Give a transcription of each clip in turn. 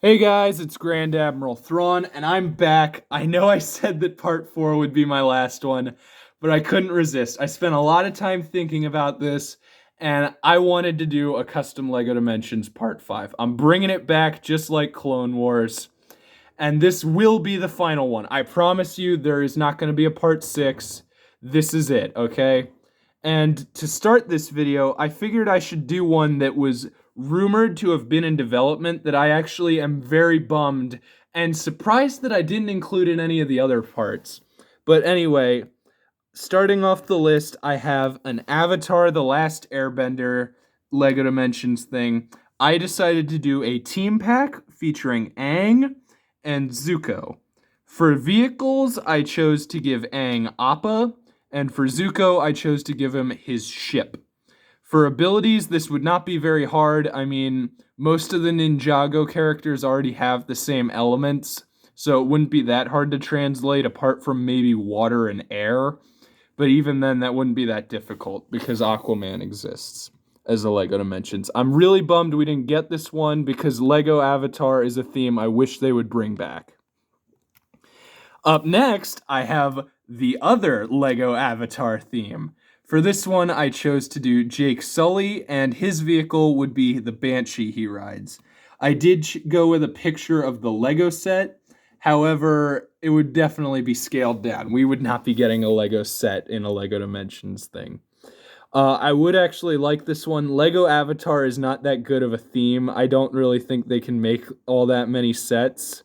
Hey guys, it's Grand Admiral Thrawn, and I'm back. I know I said that part 4 would be my last one, but I couldn't resist. I spent a lot of time thinking about this, and I wanted to do a custom LEGO Dimensions part 5. I'm bringing it back just like Clone Wars, and this will be the final one. I promise you, there is not going to be a part 6. This is it, okay? And to start this video, I figured I should do one that was rumored to have been in development that I actually am very bummed and surprised that I didn't include in any of the other parts. But anyway, starting off the list, I have an Avatar The Last Airbender LEGO Dimensions thing. I decided to do a team pack featuring Aang and Zuko. For vehicles, I chose to give Aang Appa, and for Zuko, I chose to give him his ship. For abilities, this would not be very hard. I mean, most of the Ninjago characters already have the same elements, so it wouldn't be that hard to translate apart from maybe water and air. But even then, that wouldn't be that difficult because Aquaman exists as a LEGO Dimensions. I'm really bummed we didn't get this one because LEGO Avatar is a theme I wish they would bring back. Up next, I have the other LEGO Avatar theme. For this one, I chose to do Jake Sully, and his vehicle would be the Banshee he rides. I did go with a picture of the LEGO set, however, it would definitely be scaled down. We would not be getting a LEGO set in a LEGO Dimensions thing. I would actually like this one. LEGO Avatar is not that good of a theme. I don't really think they can make all that many sets,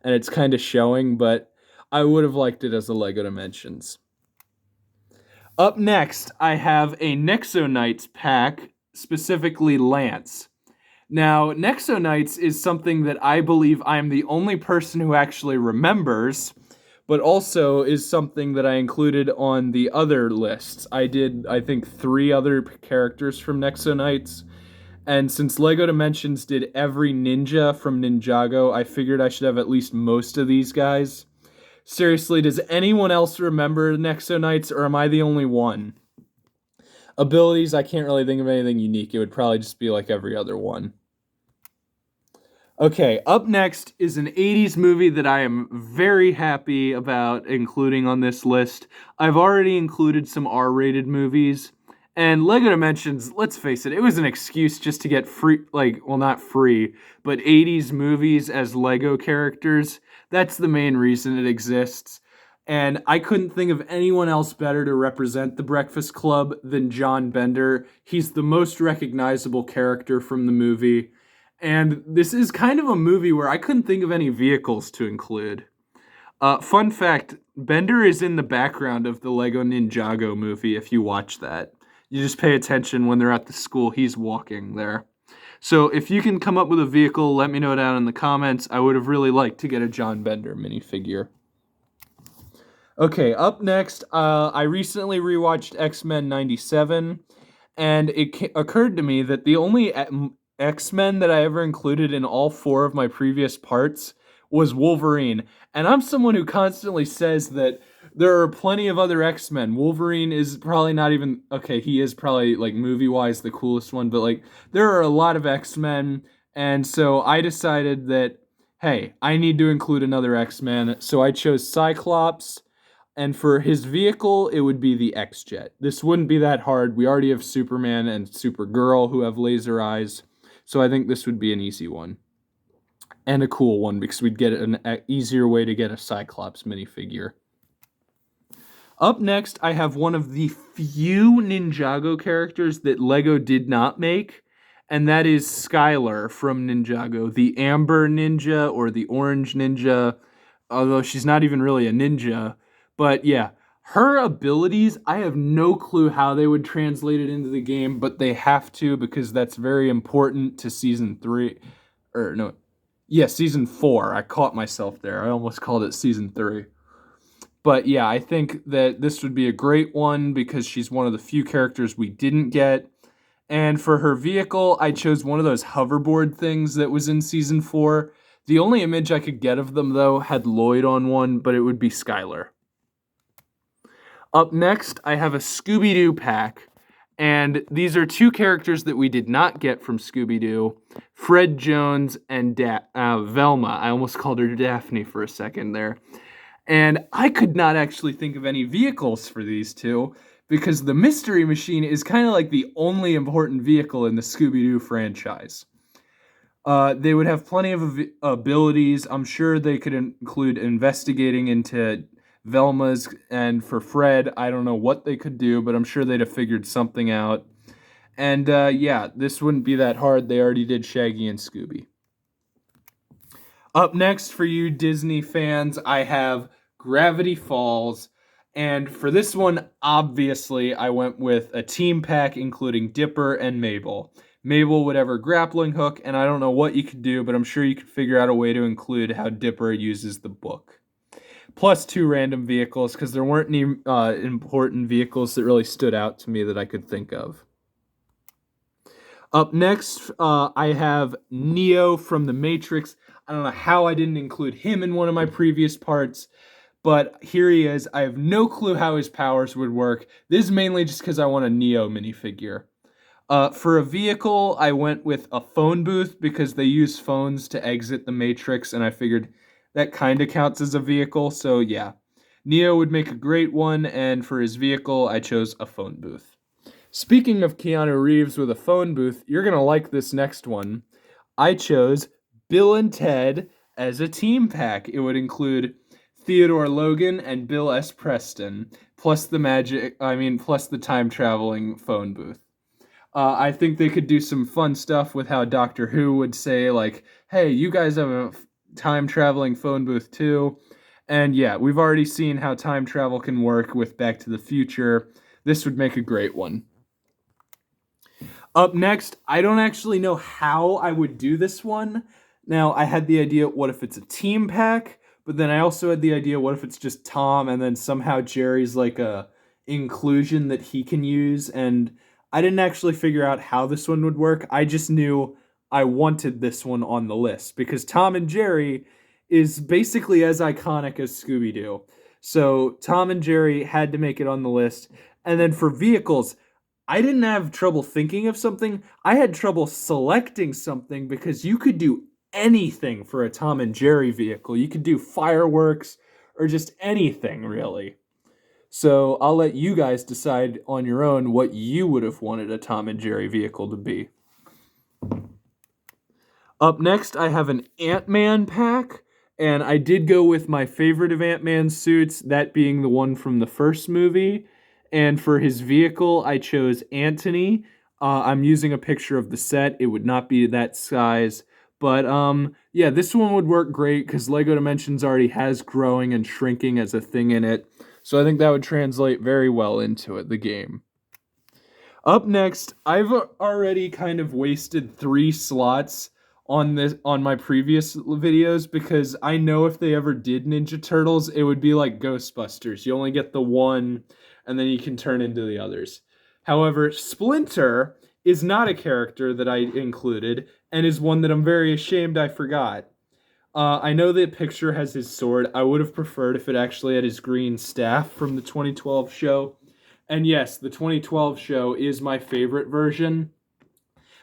and it's kind of showing, but I would have liked it as a LEGO Dimensions. Up next, I have a Nexo Knights pack, specifically Lance. Now, Nexo Knights is something that I believe I'm the only person who actually remembers, but also is something that I included on the other lists. I did, I think, 3 other characters from Nexo Knights, and since LEGO Dimensions did every ninja from Ninjago, I figured I should have at least most of these guys. Seriously, does anyone else remember Nexo Knights, or am I the only one? Abilities, I can't really think of anything unique. It would probably just be like every other one. Okay, up next is an 80s movie that I am very happy about including on this list. I've already included some R-rated movies, and LEGO Dimensions, let's face it, it was an excuse just to get free, not free, but 80s movies as LEGO characters. That's the main reason it exists. And I couldn't think of anyone else better to represent the Breakfast Club than John Bender. He's the most recognizable character from the movie. And this is kind of a movie where I couldn't think of any vehicles to include. Fun fact, Bender is in the background of the Lego Ninjago movie if you watch that. You just pay attention when they're at the school, he's walking there. So if you can come up with a vehicle, let me know down in the comments. I would have really liked to get a John Bender minifigure. Okay, up next, I recently rewatched X-Men 97, and it occurred to me that the only X-Men that I ever included in all 4 of my previous parts was Wolverine. And I'm someone who constantly says that there are plenty of other X-Men. Wolverine is probably not even, okay, he is probably, like, movie-wise the coolest one, but, like, there are a lot of X-Men, and so I decided that, hey, I need to include another X-Men, so I chose Cyclops, and for his vehicle, it would be the X-Jet. This wouldn't be that hard. We already have Superman and Supergirl who have laser eyes, so I think this would be an easy one. And a cool one, because we'd get an easier way to get a Cyclops minifigure. Up next, I have one of the few Ninjago characters that LEGO did not make, and that is Skylar from Ninjago, the Amber Ninja or the Orange Ninja, although she's not even really a ninja. But yeah, her abilities, I have no clue how they would translate it into the game, but they have to because that's very important to Season 3. Season 4. I caught myself there. I almost called it Season 3. But yeah, I think that this would be a great one because she's one of the few characters we didn't get. And for her vehicle, I chose one of those hoverboard things that was in Season 4. The only image I could get of them, though, had Lloyd on one, but it would be Skylar. Up next, I have a Scooby-Doo pack. And these are two characters that we did not get from Scooby-Doo, Fred Jones and Velma. I almost called her Daphne for a second there. And I could not actually think of any vehicles for these two because the Mystery Machine is kind of like the only important vehicle in the Scooby-Doo franchise. They would have plenty of abilities. I'm sure they could include investigating into Velma's, and for Fred, I don't know what they could do, but I'm sure they'd have figured something out. And yeah, this wouldn't be that hard. They already did Shaggy and Scooby. Up next for you Disney fans, I have Gravity Falls. And for this one, obviously, I went with a team pack including Dipper and Mabel. Mabel would have her grappling hook, and I don't know what you could do, but I'm sure you could figure out a way to include how Dipper uses the book. Plus 2 random vehicles, because there weren't any important vehicles that really stood out to me that I could think of. Up next, I have Neo from The Matrix. I don't know how I didn't include him in one of my previous parts, but here he is. I have no clue how his powers would work. This is mainly just because I want a Neo minifigure. For a vehicle, I went with a phone booth because they use phones to exit the Matrix, and I figured that kind of counts as a vehicle, so yeah. Neo would make a great one, and for his vehicle, I chose a phone booth. Speaking of Keanu Reeves with a phone booth, you're going to like this next one. I chose Bill and Ted as a team pack. It would include Theodore Logan and Bill S. Preston, plus the time-traveling phone booth. I think they could do some fun stuff with how Doctor Who would say, like, hey, you guys have a time-traveling phone booth too. And yeah, we've already seen how time travel can work with Back to the Future. This would make a great one. Up next, I don't actually know how I would do this one. Now, I had the idea, what if it's a team pack? But then I also had the idea, what if it's just Tom and then somehow Jerry's like a inclusion that he can use? And I didn't actually figure out how this one would work. I just knew I wanted this one on the list because Tom and Jerry is basically as iconic as Scooby-Doo. So Tom and Jerry had to make it on the list. And then for vehicles, I didn't have trouble thinking of something. I had trouble selecting something because you could do anything for a Tom and Jerry vehicle. You could do fireworks or just anything, really. So I'll let you guys decide on your own what you would have wanted a Tom and Jerry vehicle to be. Up next, I have an Ant-Man pack, and I did go with my favorite of Ant-Man's suits, that being the one from the first movie. And for his vehicle, I chose Anthony. I'm using a picture of the set. It would not be that size. But yeah, this one would work great because LEGO Dimensions already has growing and shrinking as a thing in it. So I think that would translate very well into it, the game. Up next, I've already kind of wasted 3 slots on my previous videos because I know if they ever did Ninja Turtles, it would be like Ghostbusters. You only get the one, and then you can turn into the others. However, Splinter is not a character that I included, and is one that I'm very ashamed I forgot. I know the picture has his sword. I would have preferred if it actually had his green staff from the 2012 show. And yes, the 2012 show is my favorite version,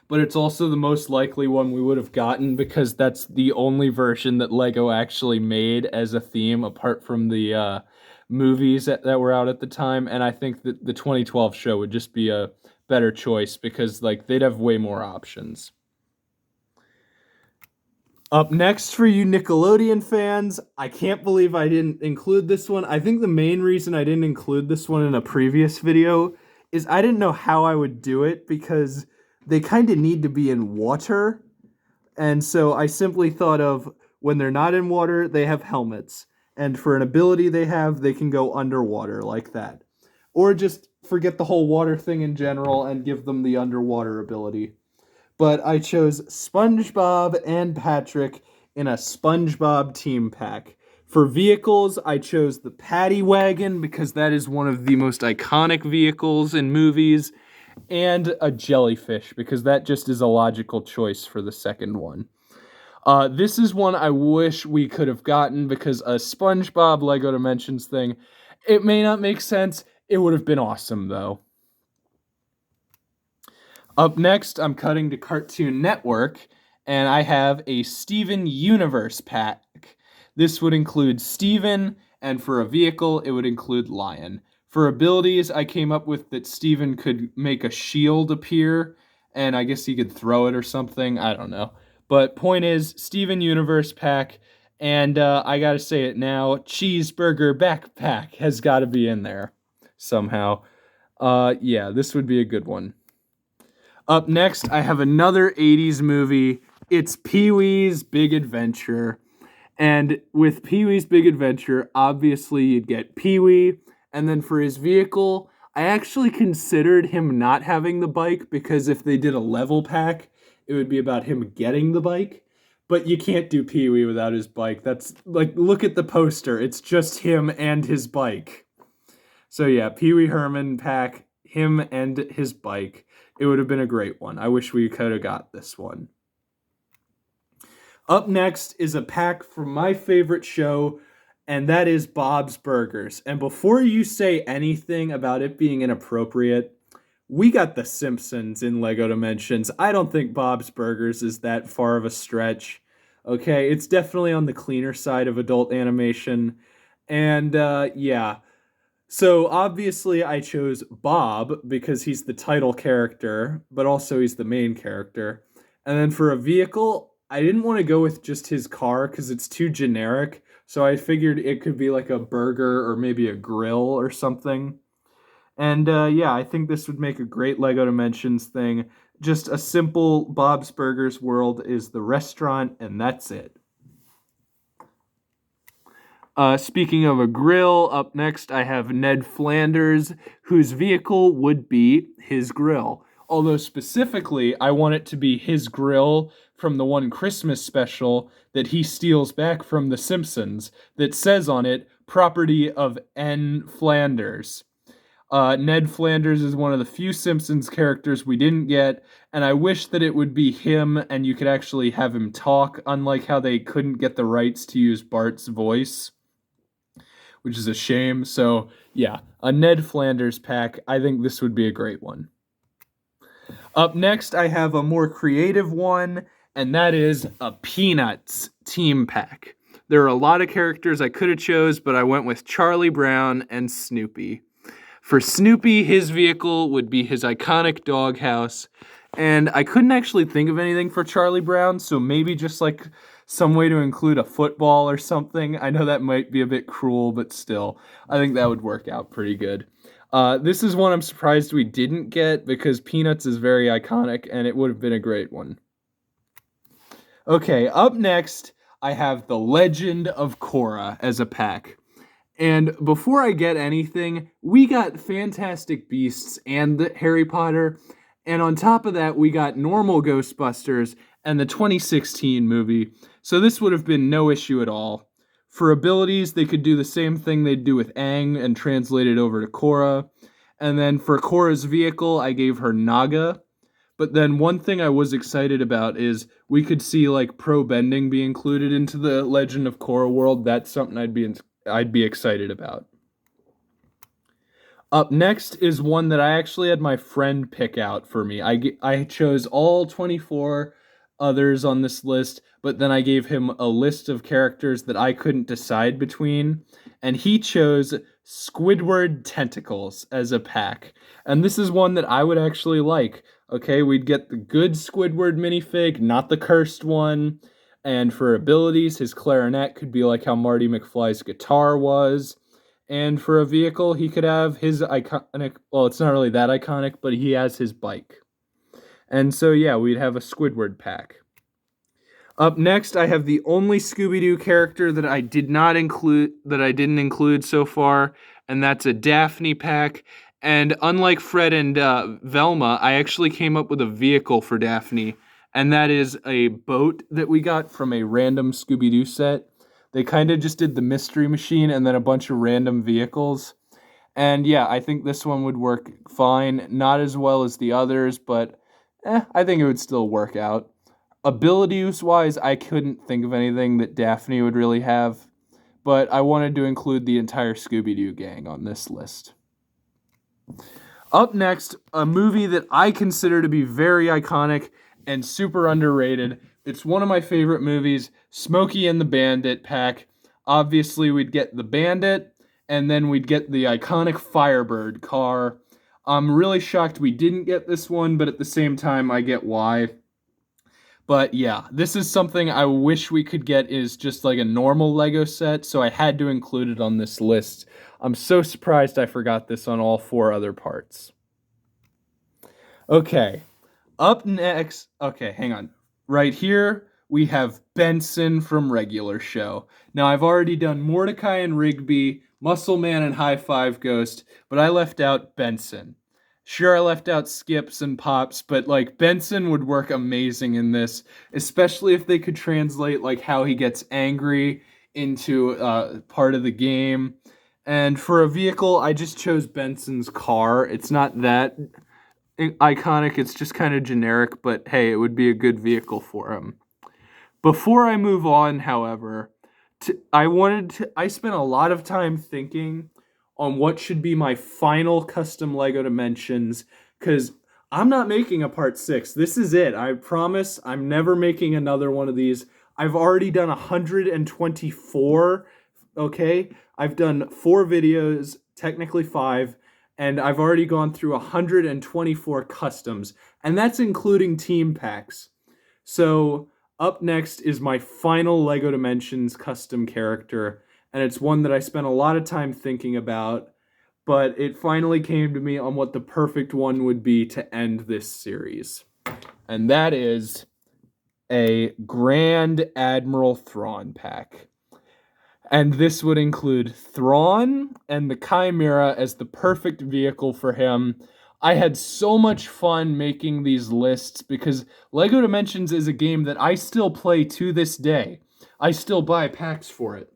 but it's also the most likely one we would have gotten because that's the only version that LEGO actually made as a theme apart from the movies that were out at the time. And I think that the 2012 show would just be a better choice because like they'd have way more options. Up next for you Nickelodeon fans, I can't believe I didn't include this one. I think the main reason I didn't include this one in a previous video is I didn't know how I would do it because they kind of need to be in water. And so I simply thought of when they're not in water, they have helmets. And for an ability they can go underwater like that. Or just forget the whole water thing in general and give them the underwater ability. But I chose SpongeBob and Patrick in a SpongeBob team pack. For vehicles, I chose the Paddy Wagon because that is one of the most iconic vehicles in movies, and a jellyfish because that just is a logical choice for the second one. This is one I wish we could have gotten because a SpongeBob LEGO Dimensions thing, it may not make sense. It would have been awesome, though. Up next, I'm cutting to Cartoon Network, and I have a Steven Universe pack. This would include Steven, and for a vehicle, it would include Lion. For abilities, I came up with that Steven could make a shield appear, and I guess he could throw it or something. I don't know. But point is, Steven Universe pack, and I gotta say it now, Cheeseburger Backpack has gotta be in there somehow. Yeah, this would be a good one. Up next, I have another 80s movie. It's Pee-wee's Big Adventure. And with Pee-wee's Big Adventure, obviously you'd get Pee-wee. And then for his vehicle, I actually considered him not having the bike because if they did a level pack, it would be about him getting the bike. But you can't do Pee-wee without his bike. That's like, look at the poster. It's just him and his bike. So yeah, Pee-wee Herman pack, him and his bike. It would have been a great one. I wish we could have got this one. Up next is a pack from my favorite show, and that is Bob's Burgers. And before you say anything about it being inappropriate, we got The Simpsons in Lego Dimensions. I don't think Bob's Burgers is that far of a stretch. Okay, it's definitely on the cleaner side of adult animation. And yeah. So obviously I chose Bob because he's the title character, but also he's the main character. And then for a vehicle, I didn't want to go with just his car because it's too generic. So I figured it could be like a burger or maybe a grill or something. And yeah, I think this would make a great Lego Dimensions thing. Just a simple Bob's Burgers world is the restaurant, and that's it. Speaking of a grill, up next I have Ned Flanders, whose vehicle would be his grill. Although specifically, I want it to be his grill from the one Christmas special that he steals back from The Simpsons that says on it, property of N. Flanders. Ned Flanders is one of the few Simpsons characters we didn't get, and I wish that it would be him and you could actually have him talk, unlike how they couldn't get the rights to use Bart's voice, which is a shame. So, yeah, a Ned Flanders pack. I think this would be a great one. Up next, I have a more creative one, and that is a Peanuts team pack. There are a lot of characters I could have chose, but I went with Charlie Brown and Snoopy. For Snoopy, his vehicle would be his iconic doghouse, and I couldn't actually think of anything for Charlie Brown, so maybe just like some way to include a football or something. I know that might be a bit cruel, but still, I think that would work out pretty good. This is one I'm surprised we didn't get because Peanuts is very iconic and it would have been a great one. Okay, up next, I have The Legend of Korra as a pack. And before I get anything, we got Fantastic Beasts and Harry Potter. And on top of that, we got normal Ghostbusters and the 2016 movie. So this would have been no issue at all. For abilities, they could do the same thing they'd do with Aang and translate it over to Korra. And then for Korra's vehicle, I gave her Naga. But then one thing I was excited about is we could see like pro bending be included into the Legend of Korra world. That's something I'd be excited about. Up next is one that I actually had my friend pick out for me. I chose all 24 others on this list, but then I gave him a list of characters that I couldn't decide between, and he chose Squidward Tentacles as a pack. And this is one that I would actually like. Okay, we'd get the good Squidward minifig, not the cursed one. And for abilities, his clarinet could be like how Marty McFly's guitar was. And for a vehicle, he could have his iconic, well, it's not really that iconic, but he has his bike. And so, yeah, we'd have a Squidward pack. Up next, I have the only Scooby-Doo character that I didn't include so far, and that's a Daphne pack. And unlike Fred and Velma, I actually came up with a vehicle for Daphne, and that is a boat that we got from a random Scooby-Doo set. They kind of just did the Mystery Machine and then a bunch of random vehicles. And yeah, I think this one would work fine. Not as well as the others, but I think it would still work out. Abilities-wise, I couldn't think of anything that Daphne would really have, but I wanted to include the entire Scooby-Doo gang on this list. Up next, a movie that I consider to be very iconic and super underrated. It's one of my favorite movies, Smokey and the Bandit pack. Obviously, we'd get the Bandit, and then we'd get the iconic Firebird car. I'm really shocked we didn't get this one, but at the same time, I get why. But yeah, this is something I wish we could get is just like a normal Lego set, so I had to include it on this list. I'm so surprised I forgot this on all 4 other parts. Okay, up next, okay, hang on. Right here, we have Benson from Regular Show. Now, I've already done Mordecai and Rigby, Muscle Man and High Five Ghost, but I left out Benson. Sure, I left out Skips and Pops, but like Benson would work amazing in this, especially if they could translate like how he gets angry into part of the game. And for a vehicle, I just chose Benson's car. It's not that iconic, it's just kind of generic, but hey, it would be a good vehicle for him. Before I move on, however, I spent a lot of time thinking on what should be my final custom Lego Dimensions, because I'm not making a part 6. This is it. I promise I'm never making another one of these. I've already done 124, okay? I've done 4 videos, technically 5, and I've already gone through 124 customs, and that's including team packs. So up next is my final Lego Dimensions custom character, and it's one that I spent a lot of time thinking about, but it finally came to me on what the perfect one would be to end this series. And that is a Grand Admiral Thrawn pack. And this would include Thrawn and the Chimera as the perfect vehicle for him. I had so much fun making these lists because Lego Dimensions is a game that I still play to this day. I still buy packs for it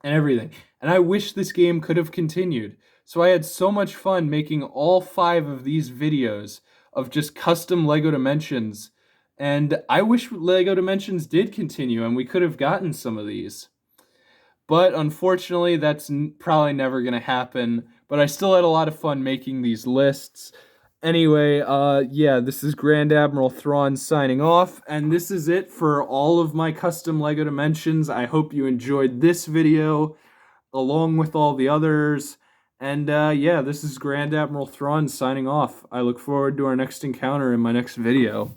and everything. And I wish this game could have continued. So I had so much fun making all 5 of these videos of just custom Lego Dimensions. And I wish Lego Dimensions did continue and we could have gotten some of these. But unfortunately, that's probably never going to happen. But I still had a lot of fun making these lists. Anyway, yeah, this is Grand Admiral Thrawn signing off, and this is it for all of my custom Lego Dimensions. I hope you enjoyed this video, along with all the others, and yeah, this is Grand Admiral Thrawn signing off. I look forward to our next encounter in my next video.